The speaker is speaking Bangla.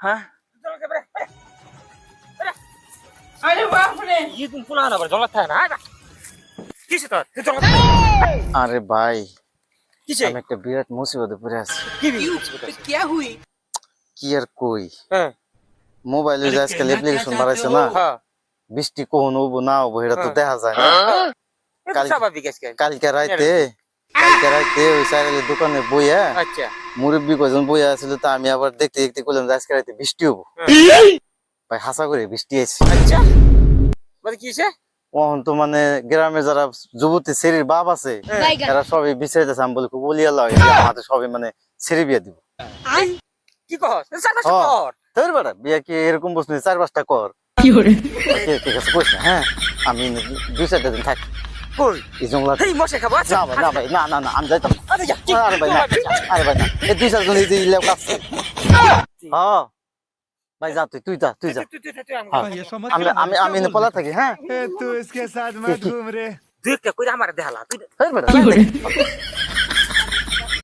হ্যাঁ আরে বাপরে ये तुम पुला ना पर जंगल था ना किसे तो जंगल আরে ভাই किसे আমি একটা বিরাট মুসিবতে পড়ে আছি। क्या हुई কি আর কই, हां মোবাইলে যে আজকাল অ্যাপ্লিকেশন বাড়াইছে না, हां বৃষ্টি কখন হবো না হবো এটা তো দেখা যায় না। ये तो स्वाभाविक है इसका কালকে রাইতে ওই সাইকেলের দোকানে বইয়া अच्छा মুরব্বি কয়জন বইয়া আছিল, তা আমি আবার দেখতে দেখতে কইলাম যে আজকে রাইতে বৃষ্টি হবো। ভাই হাসা করে বৃষ্টি আইছে। अच्छा मतलब किसे ওহন তো মানে গ্রামে যারা যুবতী ছেড়ির বাপ আছে এরা সবই বিচাইতেছে, আমি বলি খুব বলিয়া লাগে আমাদের সবই মানে ছেড়ে বিয়া দিব। কি কস সারা হ্যাঁ। কর তোর বেটা বিয়া কি এরকম বসবি 4-5টা কর। ঠিক আছে কইস না, হ্যাঁ আমি 2-4 দিন থাকি কই এই জঙ্গলা। এই মশে খাবো আচ্ছা না ভাই না আমি যাইতাম না। আরে যা কি আরে ভাই না, আরে ভাই না, এই 2-4 জন এই যে ইলেও কাছে। হ্যাঁ ভাই যা তুই যা হ্যাঁ। আমি এনে পলা থাকি। হ্যাঁ तू इसके साथ मत घूम रे। देख के कोई हमारे देहला तू তোর বেটা